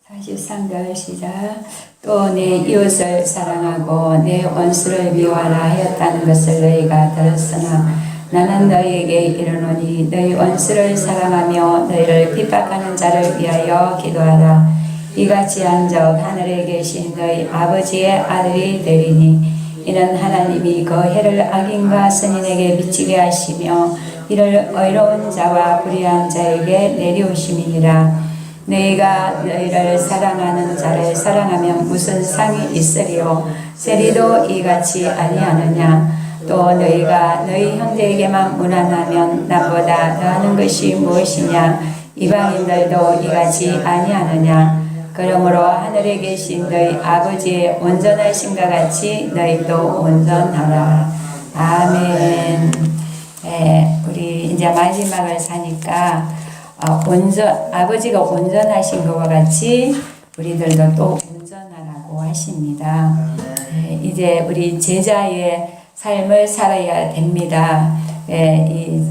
43절 시작. 또 내 이웃을 사랑하고 내 원수를 미워하라 하였다는 것을 너희가 들었으나 나는 너희에게 이르노니 너희 원수를 사랑하며 너희를 핍박하는 자를 위하여 기도하라. 이같이 한 적 하늘에 계신 너희 아버지의 아들이 되리니 이는 하나님이 그 해를 악인과 선인에게 미치게 하시며 이를 의로운 자와 불의한 자에게 내리우심이니라. 너희가 너희를 사랑하는 자를 사랑하면 무슨 상이 있으리요? 세리도 이같이 아니하느냐? 또 너희가 너희 형제에게만 무난하면 나보다 더하는 것이 무엇이냐? 이방인들도 이같이 아니하느냐? 그러므로 하늘에 계신 너희 아버지의 온전하심과 같이 너희도 온전하라. 아멘. 네, 우리 이제 마지막을 사니까 아버지가 온전하신 것과 같이 우리들도 또 온전하라고 하십니다. 네, 이제 우리 제자의 삶을 살아야 됩니다. 네,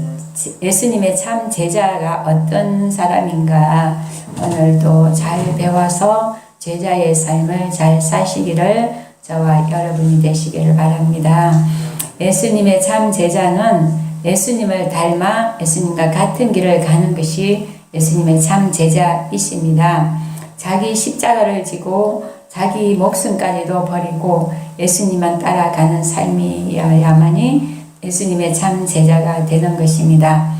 예수님의 참 제자가 어떤 사람인가 오늘도 잘 배워서 제자의 삶을 잘 사시기를 저와 여러분이 되시기를 바랍니다. 예수님의 참 제자는 예수님을 닮아 예수님과 같은 길을 가는 것이 예수님의 참 제자이십니다. 자기 십자가를 지고 자기 목숨까지도 버리고 예수님만 따라가는 삶이어야만이 예수님의 참 제자가 되는 것입니다.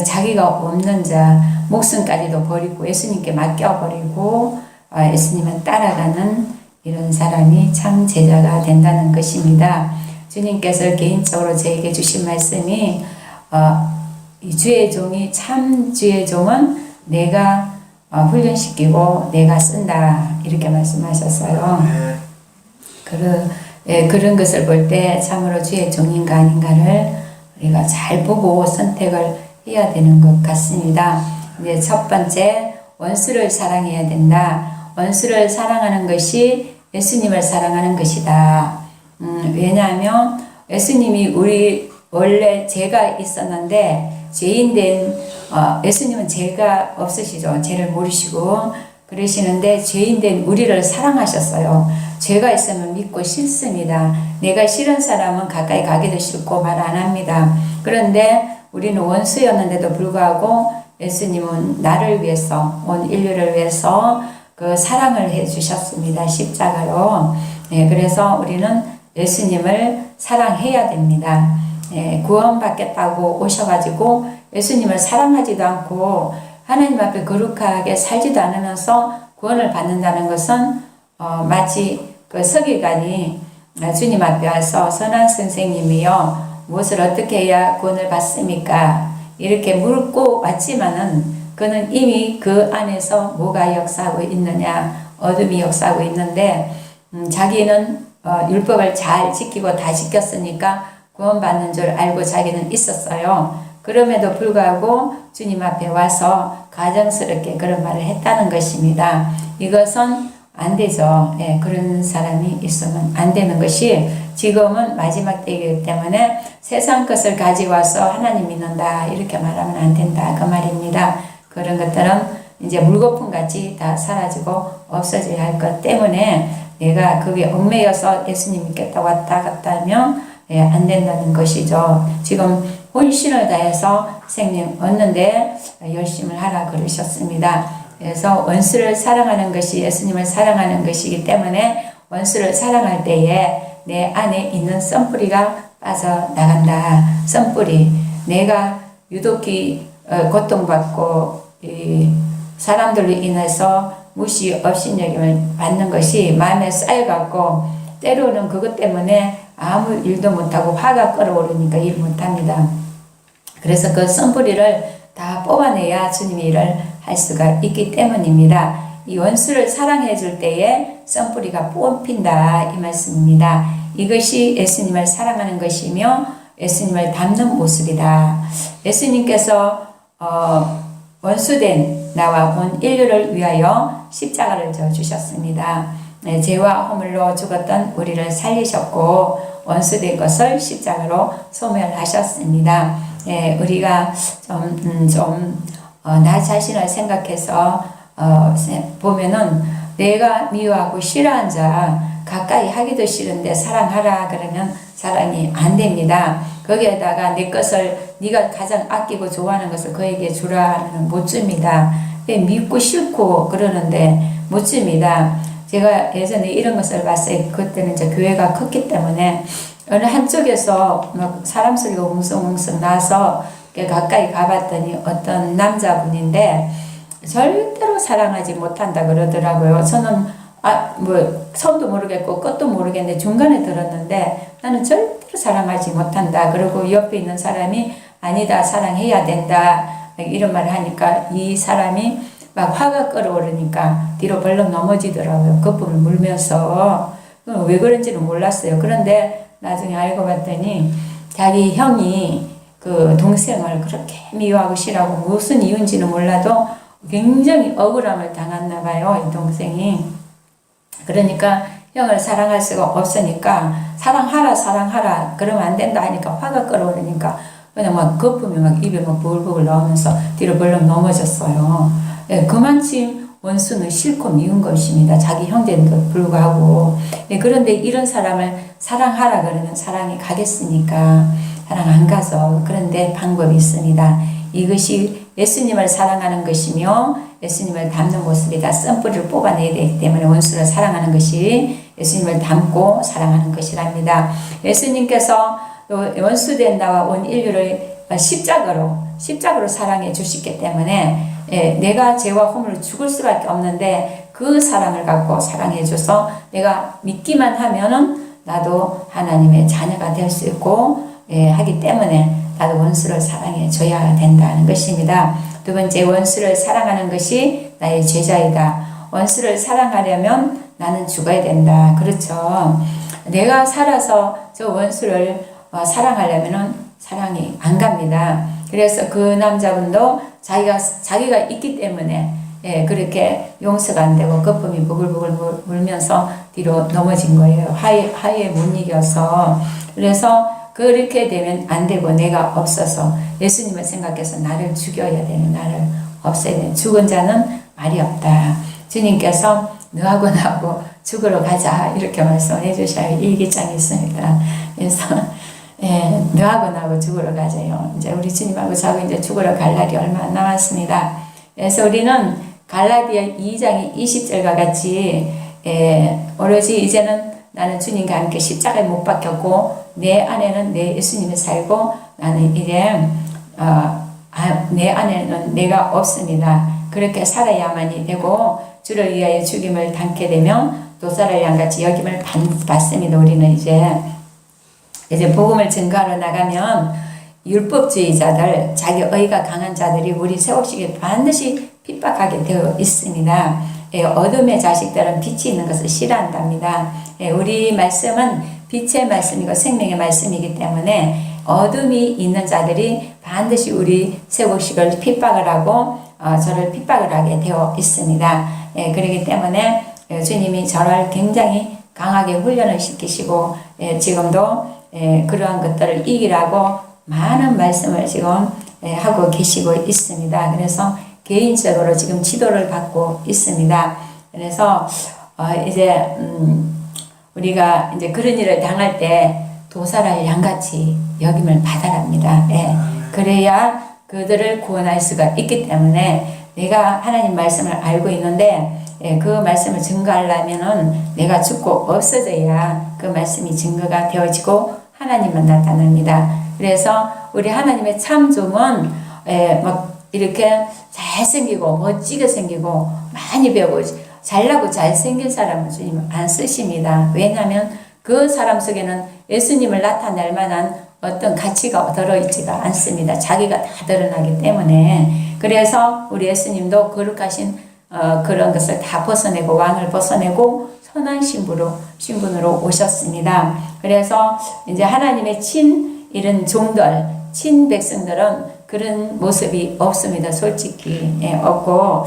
자기가 없는 자, 목숨까지도 버리고 예수님께 맡겨버리고 예수님만 따라가는 이런 사람이 참 제자가 된다는 것입니다. 주님께서 개인적으로 저에게 주신 말씀이 이 주의 종이 참 주의 종은 내가 훈련시키고 내가 쓴다 이렇게 말씀하셨어요. 그런 것을 볼 때 참으로 주의 종인가 아닌가를 우리가 잘 보고 선택을 해야 되는 것 같습니다. 이제 첫 번째 원수를 사랑해야 된다. 원수를 사랑하는 것이 예수님을 사랑하는 것이다. 왜냐하면 예수님이 우리 원래 죄가 있었는데 죄인된 예수님은 죄가 없으시죠. 죄를 모르시고 그러시는데 죄인된 우리를 사랑하셨어요. 죄가 있으면 믿고 싫습니다. 내가 싫은 사람은 가까이 가기도 싫고 말 안 합니다. 그런데 우리는 원수였는데도 불구하고 예수님은 나를 위해서 온 인류를 위해서 그 사랑을 해주셨습니다. 십자가로. 그래서 우리는 예수님을 사랑해야 됩니다. 구원받겠다고 오셔가지고 예수님을 사랑하지도 않고 하나님 앞에 거룩하게 살지도 않으면서 구원을 받는다는 것은 마치 그 서기관이 주님 앞에 와서 선한 선생님이요 무엇을 어떻게 해야 구원을 받습니까? 이렇게 묻고 왔지만은 그는 이미 그 안에서 뭐가 역사하고 있느냐 어둠이 역사하고 있는데 자기는 율법을 잘 지키고 다 지켰으니까 구원받는 줄 알고 자기는 있었어요. 그럼에도 불구하고 주님 앞에 와서 가정스럽게 그런 말을 했다는 것입니다. 이것은 안 되죠. 그런 사람이 있으면 안 되는 것이 지금은 마지막 때이기 때문에 세상 것을 가지고 와서 하나님 믿는다 이렇게 말하면 안 된다 그 말입니다. 그런 것들은 이제 물거품 같이 다 사라지고 없어져야 할 것 때문에 내가 그게 얽매여서 예수님 믿겠다고 왔다 갔다 하면 안 된다는 것이죠. 지금 혼신을 다해서 생명 얻는데 열심을 하라 그러셨습니다. 그래서 원수를 사랑하는 것이 예수님을 사랑하는 것이기 때문에 원수를 사랑할 때에 내 안에 있는 썬뿌리가 빠져나간다. 썬뿌리. 내가 유독히 고통받고 사람들로 인해서 무시 업신여김을 받는 것이 마음에 쌓여갖고 때로는 그것 때문에 아무 일도 못하고 화가 끓어오르니까 일 못합니다. 그래서 그 썬뿌리를 다 뽑아내야 주님이 일을 할 수가 있기 때문입니다. 이 원수를 사랑해 줄 때에 썬뿌리가 뽑힌다 이 말씀입니다. 이것이 예수님을 사랑하는 것이며 예수님을 닮는 모습이다. 예수님께서 원수된 나와 온 인류를 위하여 십자가를 져 주셨습니다. 죄와 허물로 죽었던 우리를 살리셨고 원수된 것을 십자가로 소멸하셨습니다. 우리가 나 자신을 생각해서 보면은 내가 미워하고 싫어한 자 가까이 하기도 싫은데 사랑하라 그러면 사랑이 안 됩니다. 거기에다가 내 것을 네가 가장 아끼고 좋아하는 것을 그에게 주라 하면 못 줍니다. 믿고 싫고 그러는데 못 줍니다. 제가 예전에 이런 것을 봤어요. 그때는 이제 교회가 컸기 때문에 어느 한쪽에서 막 사람 소리가 웅성웅성 나서 가까이 가봤더니 어떤 남자분인데 절대로 사랑하지 못한다 그러더라고요. 저는 뭐 처음도 모르겠고 끝도 모르겠는데 중간에 들었는데 나는 절대로 사랑하지 못한다. 그리고 옆에 있는 사람이 아니다, 사랑해야 된다 이런 말을 하니까 이 사람이 막 화가 끓어오르니까 뒤로 벌렁 넘어지더라고요. 거품을 물면서. 왜 그런지는 몰랐어요. 그런데 나중에 알고 봤더니 자기 형이 그 동생을 그렇게 미워하고 싫어하고 무슨 이유인지는 몰라도 굉장히 억울함을 당했나 봐요. 이 동생이. 그러니까 형을 사랑할 수가 없으니까 사랑하라 그러면 안 된다 하니까 화가 끓어오르니까 그냥 막 거품이 막 입에 막 부글부글 나오면서 뒤로 벌렁 넘어졌어요. 예, 그만큼 원수는 싫고 미운 것입니다. 자기 형제인데도 불구하고. 예, 그런데 이런 사람을 사랑하라 그러면 사랑이 가겠습니까? 사랑 안 가서. 그런데 방법이 있습니다. 이것이 예수님을 사랑하는 것이며 예수님을 닮는 모습이다. 썸뿌리를 뽑아내야 되기 때문에 원수를 사랑하는 것이 예수님을 닮고 사랑하는 것이랍니다. 예수님께서 원수된 나와 온 인류를 십자가로 사랑해 주셨기 때문에 내가 죄와 허물로 죽을 수밖에 없는데 그 사랑을 갖고 사랑해 줘서 내가 믿기만 하면은 나도 하나님의 자녀가 될 수 있고 하기 때문에 나도 원수를 사랑해 줘야 된다는 것입니다. 두 번째, 원수를 사랑하는 것이 나의 제자이다. 원수를 사랑하려면 나는 죽어야 된다. 그렇죠. 내가 살아서 저 원수를 사랑하려면은 사랑이 안 갑니다. 그래서 그 남자분도 자기가 있기 때문에 그렇게 용서가 안 되고 거품이 부글부글 물면서 뒤로 넘어진 거예요. 화에 못 이겨서. 그래서 그렇게 되면 안 되고 내가 없어서 예수님을 생각해서 나를 죽여야 되는, 나를 없애야 되는, 죽은 자는 말이 없다. 주님께서 너하고 나하고 죽으러 가자 이렇게 말씀해 주셔요. 일기장이 있습니다. 그래서 너하고 나하고 죽으러 가자요. 이제 우리 주님하고 저하고 이제 죽으러 갈 날이 얼마 안 남았습니다. 그래서 우리는 갈라디아 2장 20절과 같이 오로지 이제는 나는 주님과 함께 십자가에 못 박혔고 내 안에는 내 예수님이 살고 나는 이제 내 안에는 내가 없습니다. 그렇게 살아야만이 되고 주를 위하여 죽임을 당게 되면 도사를 양같이 여김을 받습니다. 우리는 이제 복음을 증거하러 나가면 율법주의자들, 자기 의가 강한 자들이 우리 세워시기에 반드시 핍박하게 되어 있습니다. 어둠의 자식들은 빛이 있는 것을 싫어한답니다. 우리 말씀은 빛의 말씀이고 생명의 말씀이기 때문에 어둠이 있는 자들이 반드시 우리 세우식을 핍박을 하고 저를 핍박을 하게 되어 있습니다. 그렇기 때문에 주님이 저를 굉장히 강하게 훈련을 시키시고 지금도 그러한 것들을 이기라고 많은 말씀을 지금 하고 계시고 있습니다. 그래서 개인적으로 지금 지도를 받고 있습니다. 그래서 이제 우리가 이제 그런 일을 당할 때 도사를 양같이 여김을 받아랍니다. 그래야 그들을 구원할 수가 있기 때문에 내가 하나님 말씀을 알고 있는데 그 말씀을 증거하려면은 내가 죽고 없어져야 그 말씀이 증거가 되어지고 하나님만 나타납니다. 그래서 우리 하나님의 참종은 막 이렇게 잘생기고 멋지게 생기고 많이 배우고 잘나고 잘생긴 사람은 주님 안 쓰십니다. 왜냐하면 그 사람 속에는 예수님을 나타낼 만한 어떤 가치가 들어있지가 않습니다. 자기가 다 드러나기 때문에. 그래서 우리 예수님도 거룩하신 그런 것을 다 벗어내고 왕을 벗어내고 선한 신분으로 오셨습니다. 그래서 이제 하나님의 이런 종들, 백성들은 그런 모습이 없습니다. 솔직히 없고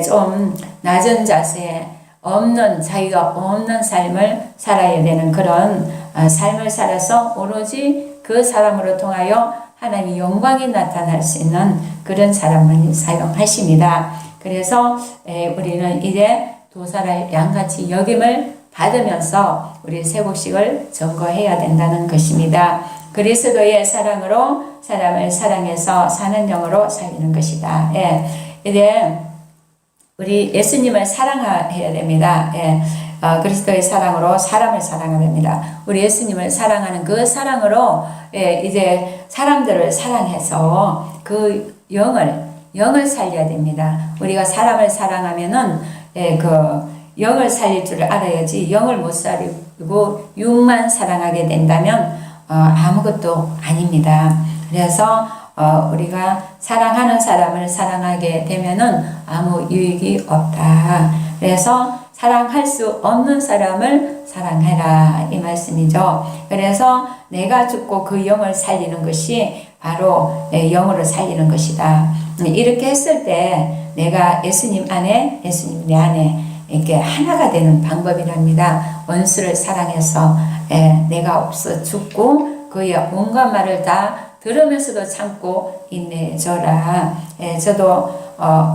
좀 낮은 자세 없는 자기가 없는 삶을 살아야 되는 그런 삶을 살아서 오로지 그 사람으로 통하여 하나님의 영광이 나타날 수 있는 그런 사람만이 사용하십니다. 그래서 우리는 이제 도살할 양같이 여김을 받으면서 우리 쇠곡식을 점거해야 된다는 것입니다. 그리스도의 사랑으로 사람을 사랑해서 사는 영으로 살리는 것이다. 예. 이제 우리 예수님을 사랑해야 됩니다. 예. 그리스도의 사랑으로 사람을 사랑해야 됩니다. 우리 예수님을 사랑하는 그 사랑으로 예, 이제 사람들을 사랑해서 그 영을 살려야 됩니다. 우리가 사람을 사랑하면은 예, 그 영을 살릴 줄 알아야지 영을 못 살리고 육만 사랑하게 된다면 아무것도 아닙니다. 그래서 우리가 사랑하는 사람을 사랑하게 되면은 아무 유익이 없다. 그래서 사랑할 수 없는 사람을 사랑해라 이 말씀이죠. 그래서 내가 죽고 그 영을 살리는 것이 바로 영으로 살리는 것이다. 이렇게 했을 때 내가 예수님 안에 예수님 내 안에 이렇게 하나가 되는 방법이랍니다. 원수를 사랑해서 내가 없어 죽고 그의 온갖 말을 다 들으면서도 참고 인내해줘라. 저도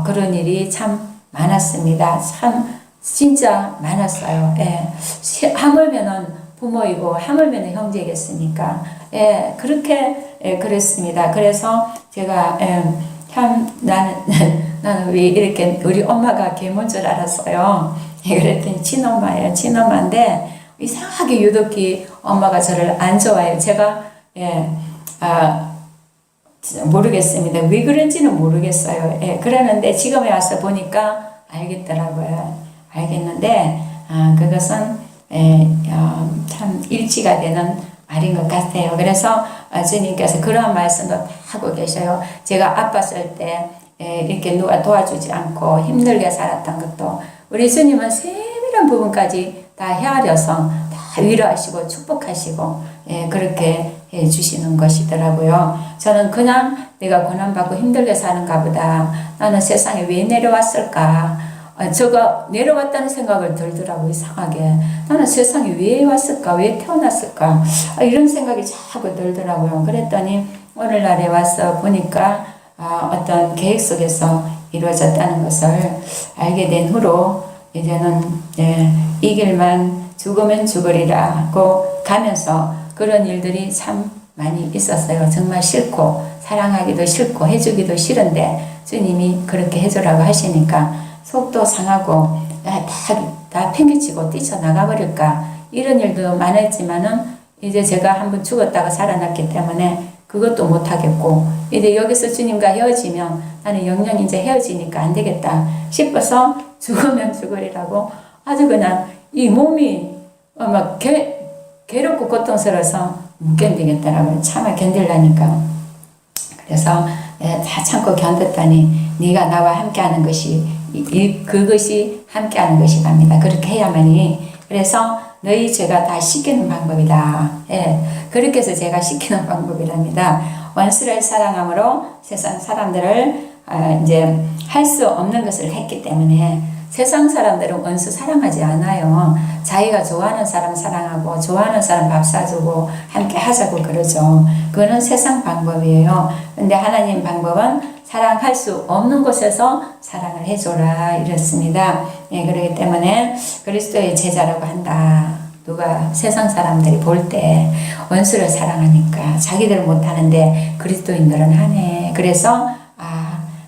그런 일이 참 많았습니다. 참 진짜 많았어요. 하물면은 부모이고 하물면은 형제겠습니까? 그렇게 그랬습니다. 그래서 제가 참 나는 왜 이렇게 우리 엄마가 계모인 줄 알았어요. 그랬더니 친엄마예요. 친엄마인데 이상하게 유독히 엄마가 저를 안 좋아해요. 제가 모르겠습니다. 왜 그런지는 모르겠어요. 그러는데 지금에 와서 보니까 알겠더라고요. 알겠는데 그것은 참 일치가 되는 말인 것 같아요. 그래서 주님께서 그러한 말씀도 하고 계셔요. 제가 아팠을 때 이렇게 누가 도와주지 않고 힘들게 살았던 것도 우리 주님은 세밀한 부분까지 다 헤아려서 다 위로하시고 축복하시고 그렇게 해주시는 것이더라고요. 저는 그냥 내가 고난받고 힘들게 사는가 보다. 나는 세상에 왜 내려왔을까? 저가 내려왔다는 생각을 들더라고요. 이상하게. 나는 세상에 왜 왔을까? 왜 태어났을까? 이런 생각이 자꾸 들더라고요. 그랬더니 오늘날에 와서 보니까 어떤 계획 속에서 이루어졌다는 것을 알게 된 후로 이제는 이 길만 죽으면 죽으리라고 가면서 그런 일들이 참 많이 있었어요. 정말 싫고 사랑하기도 싫고 해주기도 싫은데 주님이 그렇게 해주라고 하시니까 속도 상하고 다 팽개치고 뛰쳐나가버릴까 이런 일도 많았지만은 이제 제가 한번 죽었다가 살아났기 때문에 그것도 못하겠고 이제 여기서 주님과 헤어지면 나는 영영 이제 헤어지니까 안 되겠다 싶어서 죽으면 죽으리라고 아주 그냥 이 몸이 막 괴롭고 고통스러워서 못 견디겠더라고요. 참아 견딜라니까. 그래서 다 참고 견뎠더니 네가 나와 함께하는 것이 그것이 함께하는 것이랍니다. 그렇게 해야만이. 그래서 너희 죄가 다 씻기는 방법이다. 그렇게 해서 제가 씻기는 방법이랍니다. 원수를 사랑함으로 세상 사람들을 이제 할 수 없는 것을 했기 때문에 세상 사람들은 원수 사랑하지 않아요. 자기가 좋아하는 사람 사랑하고 좋아하는 사람 밥 사주고 함께 하자고 그러죠. 그거는 세상 방법이에요. 근데 하나님 방법은 사랑할 수 없는 곳에서 사랑을 해줘라 이랬습니다. 그렇기 때문에 그리스도의 제자라고 한다. 누가 세상 사람들이 볼 때 원수를 사랑하니까 자기들 못하는데 그리스도인들은 하네. 그래서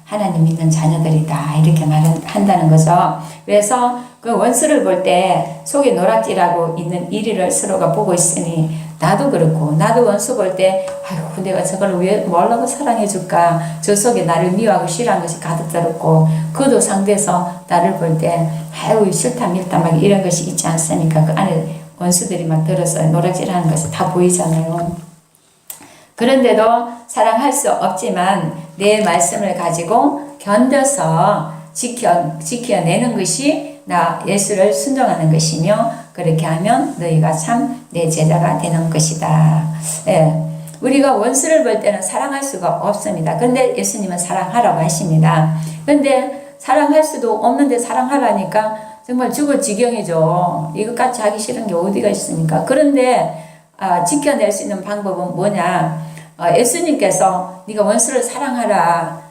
하나님 믿는 자녀들이다 이렇게 말한다는 거죠. 그래서 그 원수를 볼 때 속이 노랗지라고 있는 이리를 서로가 보고 있으니 나도 그렇고 나도 원수 볼 때 아이고 내가 저걸 왜 뭐라고 사랑해 줄까 저 속에 나를 미워하고 싫어하는 것이 가득 들었고 그도 상대에서 나를 볼 때 아이고 싫다 밀다 막 이런 것이 있지 않습니까? 그 안에 원수들이 막 들어서 노랗지라는 것이 다 보이잖아요. 그런데도 사랑할 수 없지만 내 말씀을 가지고 견뎌서 지켜내는 것이 나 예수를 순종하는 것이며 그렇게 하면 너희가 참 내 제자가 되는 것이다. 우리가 원수를 볼 때는 사랑할 수가 없습니다. 근데 예수님은 사랑하라고 하십니다. 근데 사랑할 수도 없는데 사랑하라니까 정말 죽을 지경이죠. 이것까지 하기 싫은 게 어디가 있습니까? 그런데 지켜낼 수 있는 방법은 뭐냐? 예수님께서 네가 원수를 사랑하라.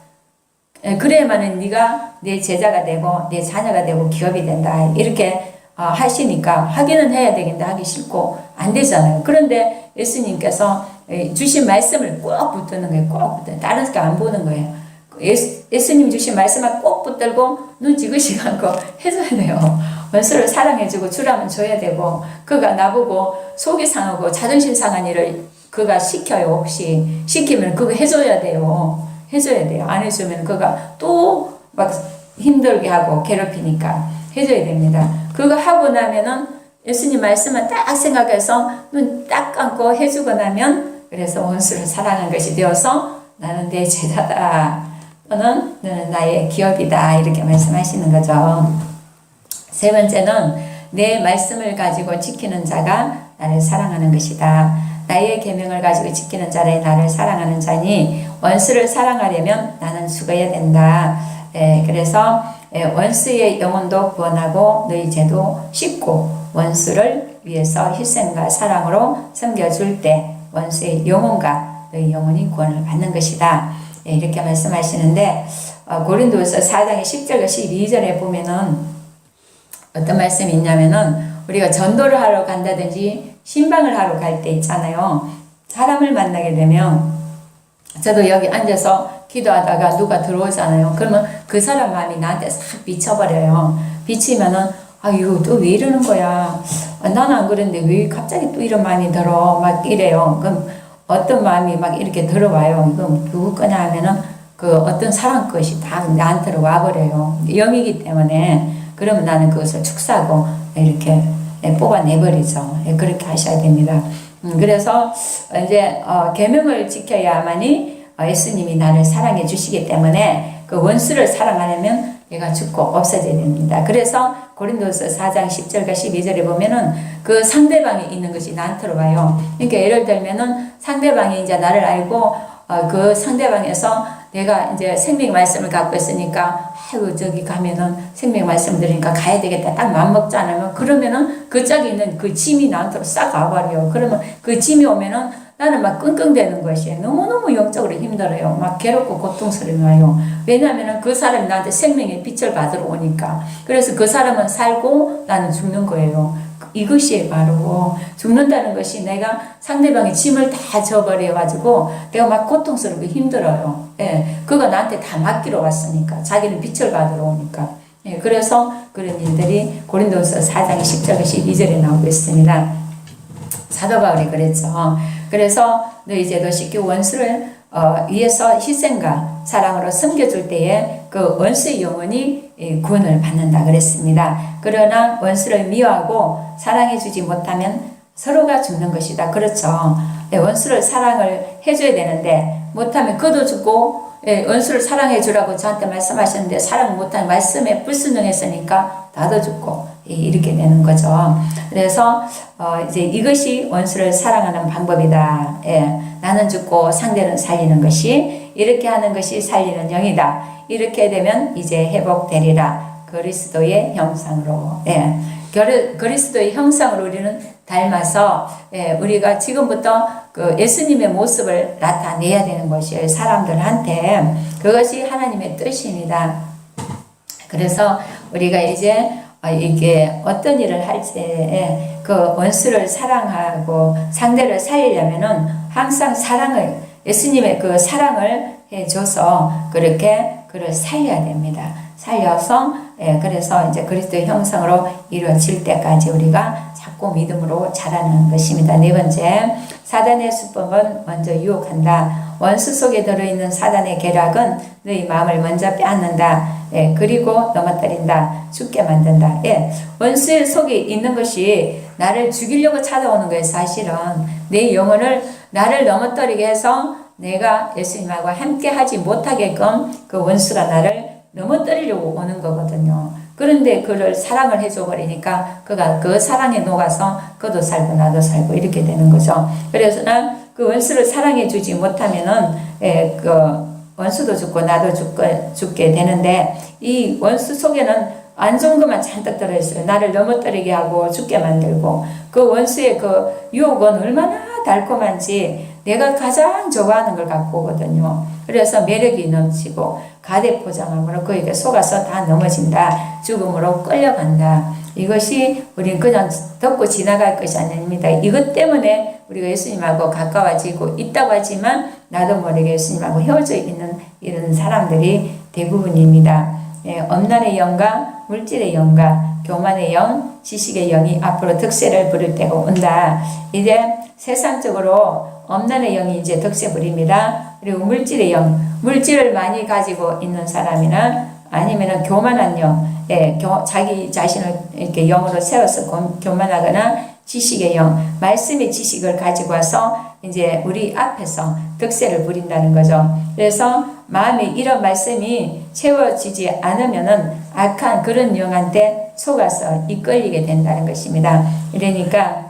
그래야만은 네가 내 제자가 되고 내 자녀가 되고 기업이 된다. 이렇게 하시니까 하기는 해야 되겠는데 하기 싫고 안 되잖아요. 그런데 예수님께서 주신 말씀을 꼭 붙드는 거예요. 꼭 붙드는. 다른 거 안 보는 거예요. 예수님 주신 말씀을 꼭 붙들고 눈 지그시 않고 해줘야 돼요. 원수를 사랑해주고 주라면 줘야 되고, 그가 나보고 속이 상하고 자존심 상한 일을 그가 시켜요. 혹시 시키면 그거 해줘야 돼요. 해줘야 돼요. 안 해주면 그가 또 막 힘들게 하고 괴롭히니까 해줘야 됩니다. 그거 하고 나면은 예수님 말씀을 딱 생각해서 눈 딱 감고 해주고 나면, 그래서 원수를 사랑한 것이 되어서 나는 내 제자다, 또는 너는 나의 기업이다, 이렇게 말씀하시는 거죠. 세 번째는 내 말씀을 가지고 지키는 자가 나를 사랑하는 것이다. 나의 계명을 가지고 지키는 자를 나를 사랑하는 자니 원수를 사랑하려면 나는 죽어야 된다. 그래서 원수의 영혼도 구원하고 너희 죄도 씻고 원수를 위해서 희생과 사랑으로 섬겨줄 때 원수의 영혼과 너희 영혼이 구원을 받는 것이다. 이렇게 말씀하시는데, 고린도서 4장 10절과 12절에 보면은 어떤 말씀이 있냐면은, 우리가 전도를 하러 간다든지 신방을 하러 갈 때 있잖아요. 사람을 만나게 되면, 저도 여기 앉아서 기도하다가 누가 들어오잖아요. 그러면 그 사람 마음이 나한테 싹 비쳐버려요. 비치면은, 이거 또 왜 이러는 거야? 나는 안 그랬는데 왜 갑자기 또 이런 마음이 들어? 막 이래요. 그럼 어떤 마음이 막 이렇게 들어와요. 이건 누구 거냐 하면은 그 어떤 사람 것이 다 나한테로 와버려요. 영이기 때문에. 그러면 나는 그것을 축사하고 이렇게 뽑아내버리죠. 그렇게 하셔야 됩니다. 그래서 이제 계명을 지켜야만이 예수님이 나를 사랑해 주시기 때문에 그 원수를 사랑하려면 얘가 죽고 없어져야 됩니다. 그래서 고린도서 4장 10절과 12절에 보면은 그 상대방이 있는 것이 나한테로 와요. 그러니까 예를 들면은 상대방이 이제 나를 알고 그 상대방에서 내가 이제 생명 말씀을 갖고 있으니까 아이고 저기 가면은 생명 말씀 들으니까 가야 되겠다 딱 맘먹지 않으면, 그러면은 그 짝에 있는 그 짐이 나한테로 싹 와버려요. 그러면 그 짐이 오면은 나는 막 끙끙대는 것이 너무너무 영적으로 힘들어요. 막 괴롭고 고통스러워요. 왜냐하면 그 사람이 나한테 생명의 빛을 받으러 오니까. 그래서 그 사람은 살고 나는 죽는 거예요. 이것이 바로 죽는다는 것이 내가 상대방의 짐을 다 져버려가지고 내가 막 고통스럽고 힘들어요. 그거 나한테 다 맡기러 왔으니까. 자기는 빛을 받으러 오니까. 그래서 그런 일들이 고린도서 4장 10절 12절에 나오고 있습니다. 사도 바울이 그랬죠. 그래서 너희 죄도 씻기고 원수를 위해서 희생과 사랑으로 섬겨줄 때에 그 원수의 영혼이 구원을 받는다 그랬습니다. 그러나 원수를 미워하고 사랑해주지 못하면 서로가 죽는 것이다. 그렇죠. 원수를 사랑을 해줘야 되는데 못하면 그도 죽고, 원수를 사랑해주라고 저한테 말씀하셨는데 사랑 못하는 말씀에 불순종했으니까 나도 죽고 이렇게 되는 거죠. 그래서 이제 이것이 원수를 사랑하는 방법이다. 나는 죽고 상대는 살리는 것이, 이렇게 하는 것이 살리는 영이다. 이렇게 되면 이제 회복되리라. 그리스도의 형상으로. 그리스도의 형상으로 우리는 닮아서 우리가 지금부터 그 예수님의 모습을 나타내야 되는 것이에요. 사람들한테. 그것이 하나님의 뜻입니다. 그래서 우리가 이제 이게 어떤 일을 할 때 그 원수를 사랑하고 상대를 살리려면은 항상 사랑을, 예수님의 그 사랑을 해줘서 그렇게 그를 살려야 됩니다. 살려서 그래서 이제 그리스도의 형상으로 이루어질 때까지 우리가 자꾸 믿음으로 자라는 것입니다. 네 번째, 사단의 수법은 먼저 유혹한다. 원수 속에 들어있는 사단의 계략은 너희 마음을 먼저 빼앗는다. 그리고 넘어뜨린다. 죽게 만든다. 원수의 속에 있는 것이 나를 죽이려고 찾아오는 거예요. 사실은 내 영혼을 나를 넘어뜨리게 해서 내가 예수님하고 함께 하지 못하게끔 그 원수가 나를 넘어뜨리려고 오는 거거든요. 그런데 그를 사랑을 해줘 버리니까 그가 그 사랑에 녹아서 그도 살고 나도 살고 이렇게 되는 거죠. 그래서 그 원수를 사랑해 주지 못하면은 그 원수도 죽고 나도 죽게 되는데, 이 원수 속에는 안 좋은 것만 잔뜩 들어있어요. 나를 넘어뜨리게 하고 죽게 만들고, 그 원수의 그 유혹은 얼마나 달콤한지 내가 가장 좋아하는 걸 갖고 오거든요. 그래서 매력이 넘치고 가대포장함으로 그에게 속아서 다 넘어진다. 죽음으로 끌려간다. 이것이 우리는 그냥 듣고 지나갈 것이 아닙니다. 이것 때문에 우리가 예수님하고 가까워지고 있다고 하지만 나도 모르게 예수님하고 헤어져 있는 이런 사람들이 대부분입니다. 엄란의 영과 물질의 영과 교만의 영, 지식의 영이 앞으로 득세를 부릴 때가 온다. 이제 세상적으로 엄란의 영이 이제 득세 부립니다. 그리고 물질의 영, 물질을 많이 가지고 있는 사람이나 아니면은 교만한 영, 자기 자신을 이렇게 영으로 세워서 교만하거나 지식의 영, 말씀의 지식을 가지고 와서 이제 우리 앞에서 득세를 부린다는 거죠. 그래서 마음에 이런 말씀이 채워지지 않으면은 악한 그런 영한테 속아서 이끌리게 된다는 것입니다. 그러니까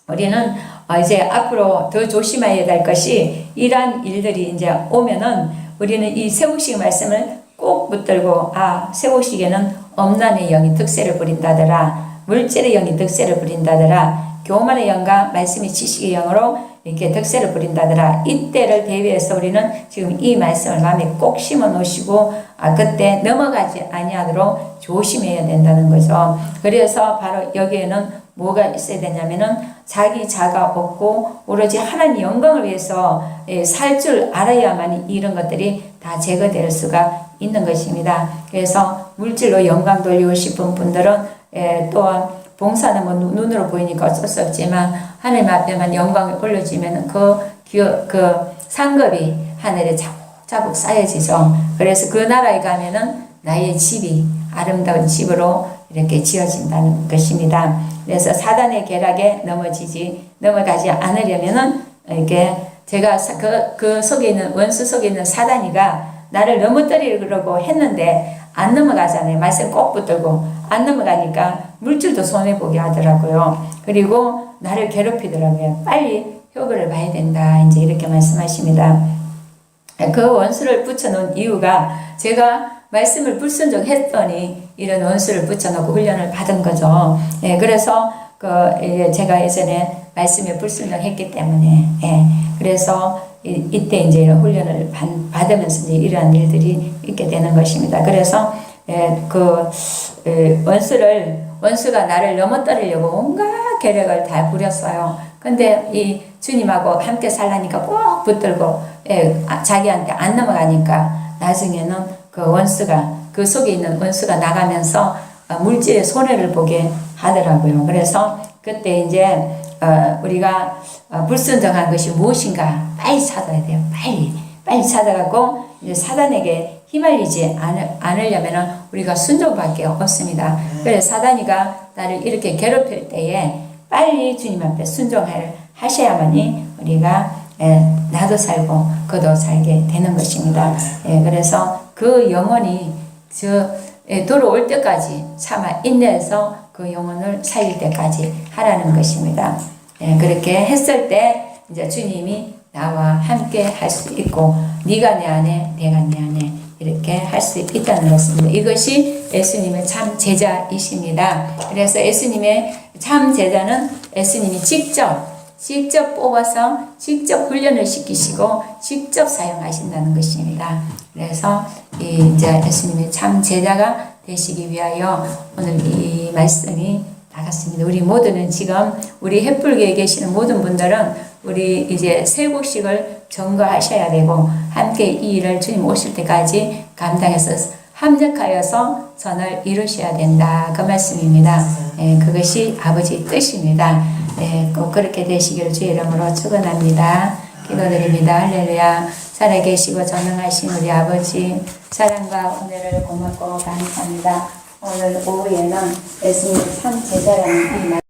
우리는 이제 앞으로 더 조심해야 될 것이 이러한 일들이 이제 오면은 우리는 이 세우식 말씀을 꼭 붙들고 세우식에는 엄란의 영이 득세를 부린다더라. 물질의 영이 득세를 부린다더라. 교만의 영과 말씀의 지식의 영으로 이렇게 득세를 부린다더라. 이때를 대비해서 우리는 지금 이 말씀을 마음에 꼭 심어 놓으시고 그때 넘어가지 아니하도록 조심해야 된다는 거죠. 그래서 바로 여기에는 뭐가 있어야 되냐면은 자기 자가 없고 오로지 하나님 영광을 위해서 살 줄 알아야만 이런 것들이 다 제거될 수가 있는 것입니다. 그래서 물질로 영광 돌리고 싶은 분들은 또한 봉사는 뭐 눈으로 보이니까 어쩔 수 없지만 하나님 앞에만 영광이 올려지면 그 상급이 하늘에 자국자국 쌓여지죠. 그래서 그 나라에 가면은 나의 집이 아름다운 집으로 이렇게 지어진다는 것입니다. 그래서 사단의 계략에 넘어가지 않으려면은 이렇게 제가 그 속에 있는 원수 속에 있는 사단이가 나를 넘어뜨리려고 했는데 안 넘어가잖아요. 말씀 꼭 붙들고 안 넘어가니까 물질도 손해보게 하더라고요. 그리고 나를 괴롭히더라고요. 빨리 효과를 봐야 된다. 이제 이렇게 말씀하십니다. 그 원수를 붙여놓은 이유가 제가 말씀을 불순종했더니 이런 원수를 붙여놓고 훈련을 받은 거죠. 그래서 제가 예전에 말씀에 불순종했기 때문에 그래서 이때 이제 훈련을 받으면서 이제 이러한 일들이 있게 되는 것입니다. 그래서 원수가 나를 넘어뜨리려고 온갖 계략을 다 부렸어요. 근데 이 주님하고 함께 살라니까 꼭 붙들고 자기한테 안 넘어가니까 나중에는 그 속에 있는 원수가 나가면서 물질의 손해를 보게 하더라고요. 그래서 그때 이제 우리가 불순종한 것이 무엇인가 빨리 찾아야 돼요. 빨리 찾아가고 이제 사단에게 휘말리지 않으려면 우리가 순종밖에 없습니다. 그래서 사단이가 나를 이렇게 괴롭힐 때에 빨리 주님 앞에 순종을 하셔야만이 우리가 나도 살고 그도 살게 되는 것입니다. 그래서 그 영혼이 돌아올 때까지 참아 인내해서 그 영혼을 살릴 때까지 하라는 것입니다. 그렇게 했을 때 이제 주님이 나와 함께 할 수 있고 네가 내 안에 내가 내 안에 이렇게 할 수 있다는 것입니다. 이것이 예수님의 참 제자이십니다. 그래서 예수님의 참 제자는 예수님이 직접 뽑아서 직접 훈련을 시키시고 직접 사용하신다는 것입니다. 그래서 이제 예수님의 참 제자가 되시기 위하여 오늘 이 말씀이 나갔습니다. 우리 모두는 지금 우리 햇불교에 계시는 모든 분들은 우리 이제 셀국식을 전거하셔야 되고 함께 이 일을 주님 오실 때까지 감당해서 합력하여서 선을 이루셔야 된다. 그 말씀입니다. 그것이 아버지 뜻입니다. 꼭 그렇게 되시기를 주의 이름으로 축원합니다. 기도드립니다. 할렐루야. 살아계시고 전능하신 우리 아버지 사랑과 은혜를 고맙고 감사합니다. 오늘 오후에는 예수님 참 제자라는 이